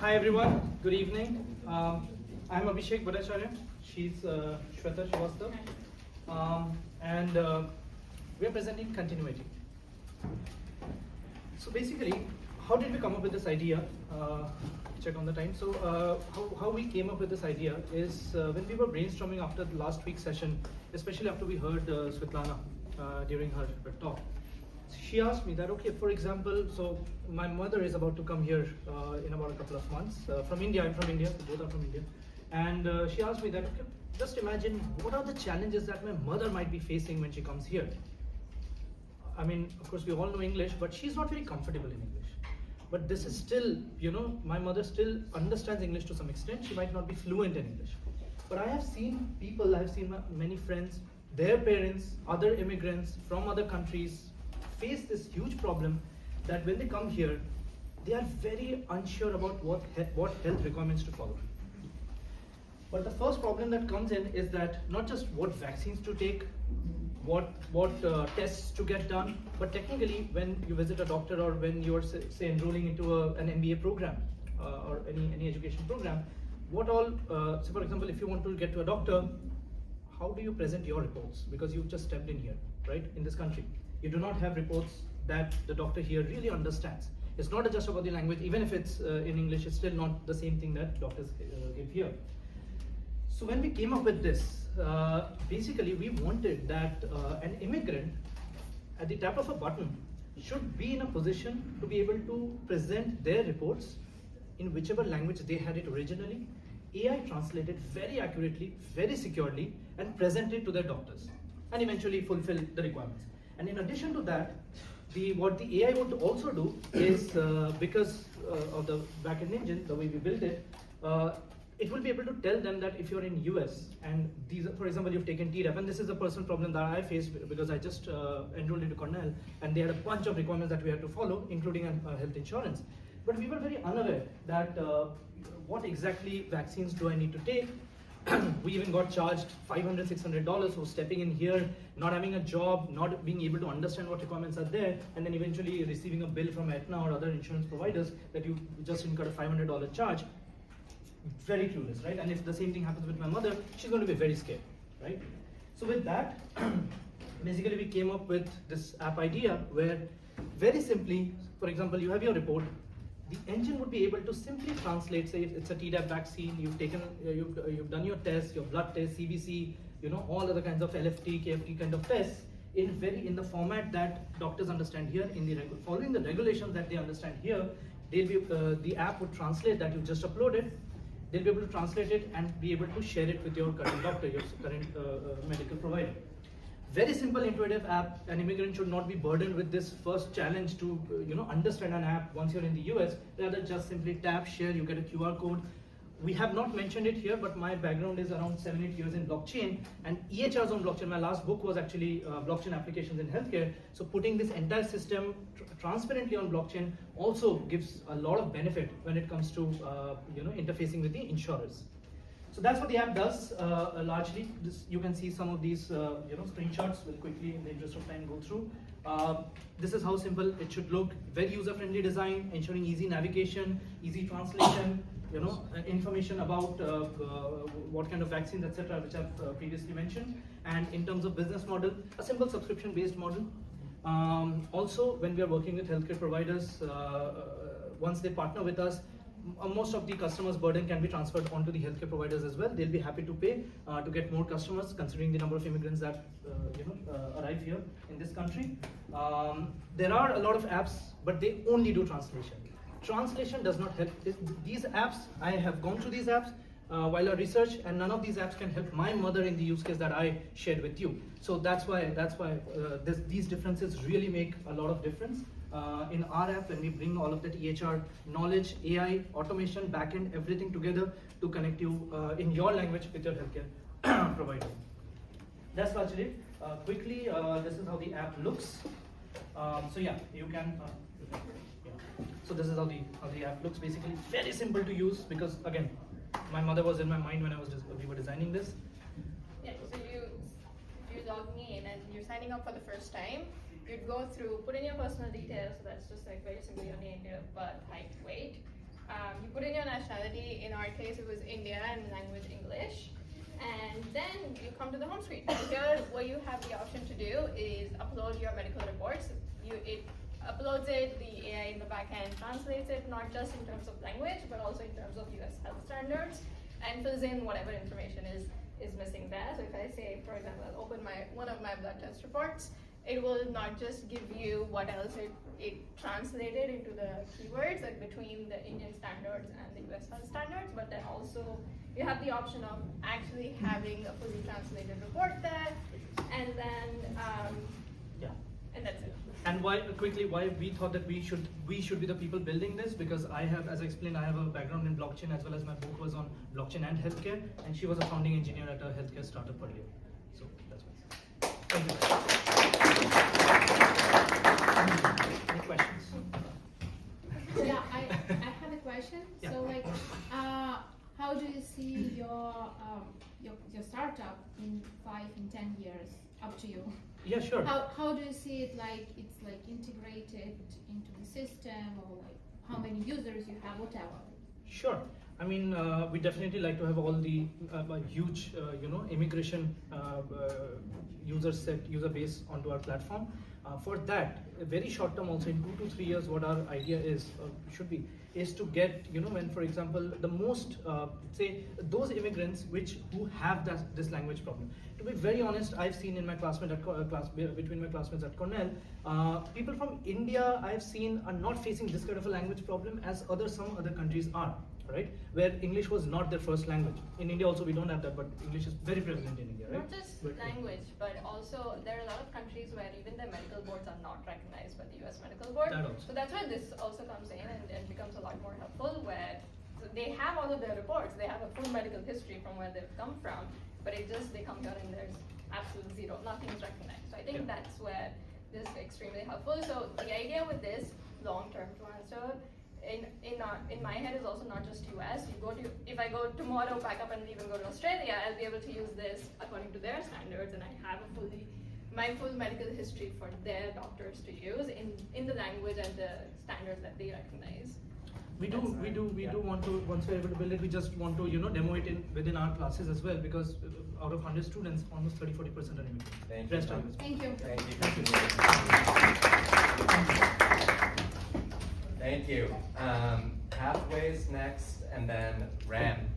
Hi everyone, good evening. I'm Abhishek Bhattacharya. She's Shweta Srivastava. And we're presenting continuity. So basically, how did we come up with this idea? Check on the time. So how we came up with this idea is when we were brainstorming after the last week's session, especially after we heard Svetlana during her talk. She asked me that, okay, for example, so my mother is about to come here in about a couple of months from India. I'm from India, both are from India. And she asked me that, okay, just imagine what are the challenges that my mother might be facing when she comes here. I mean, of course, we all know English, but she's not very comfortable in English. But this is still, my mother still understands English to some extent. She might not be fluent in English. But I have seen people, I've seen many friends, their parents, other immigrants from other countries, face this huge problem that when they come here, they are very unsure about what health requirements to follow. But the first problem that comes in is that not just what vaccines to take, what tests to get done, but technically when you visit a doctor or when you're say enrolling into an MBA program or any education program, what all, so for example, if you want to get to a doctor, how do you present your reports? Because you've just stepped in here, right, in this country. You do not have reports that the doctor here really understands. It's not just about the language, even if it's in English, it's still not the same thing that doctors give here. So when we came up with this, basically we wanted that an immigrant at the tap of a button should be in a position to be able to present their reports in whichever language they had it originally, AI translated very accurately, very securely, and present it to their doctors, and eventually fulfill the requirements. And in addition to that, what the AI would also do is, because of the backend engine, the way we built it, it will be able to tell them that if you're in US and these, for example, you've taken TDAP, and this is a personal problem that I faced because I just enrolled into Cornell, and they had a bunch of requirements that we had to follow, including health insurance. But we were very unaware that what exactly vaccines do I need to take. We even got charged $500, $600 for stepping in here, not having a job, not being able to understand what requirements are there, and then eventually receiving a bill from Aetna or other insurance providers that you just incurred a $500 charge. Very clueless, right? And if the same thing happens with my mother, she's going to be very scared, right? So with that, basically we came up with this app idea where very simply, for example, you have your report. The engine would be able to simply translate, say if it's a Tdap vaccine, you've taken, you've done your test, your blood test, CBC, all other kinds of LFT, KFT kind of tests in the format that doctors understand here, following the regulations that they understand here. They'll be the app would translate that you just uploaded. They'll be able to translate it and be able to share it with your current doctor, your current medical provider. Very simple, intuitive app. An immigrant should not be burdened with this first challenge to understand an app once you're in the US. Rather, just simply tap, share, you get a QR code. We have not mentioned it here, but my background is around 7-8 years in blockchain and EHRs on blockchain. My last book was actually blockchain applications in healthcare. So putting this entire system transparently on blockchain also gives a lot of benefit when it comes to interfacing with the insurers. So that's what the app does largely. You can see some of these screenshots. We'll quickly, in the interest of time, go through. This is how simple it should look. Very user-friendly design, ensuring easy navigation, easy translation, information about what kind of vaccines, etc., which I've previously mentioned. And in terms of business model, a simple subscription-based model. Also, when we are working with healthcare providers, once they partner with us, most of the customers' burden can be transferred onto the healthcare providers as well. They'll be happy to pay to get more customers, considering the number of immigrants that arrive here in this country. There are a lot of apps, but they only do translation. Translation does not help. These apps, I have gone through these apps while I research, and none of these apps can help my mother in the use case that I shared with you. So that's why these differences really make a lot of difference. In our app, when we bring all of that EHR knowledge, AI, automation, backend, everything together to connect you in your language with your healthcare provider. That's largely it. Quickly, this is how the app looks. So yeah, you can. So this is how the app looks. Basically, very simple to use because again, my mother was in my mind when we were designing this. Yeah. So you're logging in and you're signing up for the first time. You'd go through, put in your personal details. So that's just like very simply your name, date of birth, height, weight. you put in your nationality. In our case, it was India and language English. And then you come to the home screen. And here, what you have the option to do is upload your medical reports. It uploads it, the AI in the back end translates it, not just in terms of language, but also in terms of US health standards, and fills in whatever information is missing there. So if I say, for example, I'll open one of my blood test reports, it will not just give you what else it translated into the keywords, like between the Indian standards and the US health standards, but then also you have the option of actually having a fully translated report there, and then and that's it. And why we thought that we should be the people building this, because I have, as I explained, I have a background in blockchain, as well as my book was on blockchain and healthcare, and she was a founding engineer at a healthcare startup earlier. So that's why. Thank you. Any questions? Yeah, I have a question. Yeah. So like, how do you see your startup in 5 and 10 years? Up to you. Yeah, sure. How do you see it? Like it's like integrated into the system, or like how many users you have, whatever. Sure. I mean, we definitely like to have all the huge, immigration user base onto our platform. For that, very short term, also in 2 to 3 years, what our idea is, should be, is to get, when, for example, the most, say, those immigrants who have this language problem. To be very honest, I've seen in my between my classmates at Cornell, people from India I've seen are not facing this kind of a language problem as some other countries are, right? Where English was not their first language. In India also we don't have that, but English is very prevalent in India, right? Not just language, but also there are a lot of countries where even the medical boards are not recognized by the US medical board. That also. So that's where this also comes in and becomes a lot more helpful, where they have all of their reports, they have a full medical history from where they've come from, but they come here and there's absolute zero, nothing is recognized. So I think that's where this is extremely helpful. So the idea with this, long term to answer, in my head is also not just US. If I go tomorrow, pack up and even go to Australia, I'll be able to use this according to their standards, and I have my full medical history for their doctors to use in the language and the standards that they recognize. We do want to, once we're able to build it, we just want to, demo it within our classes as well, because out of 100 students, almost 30-40% are immigrants. Thank you. Rest are Thank you. Thank you. Pathways next, and then Ram.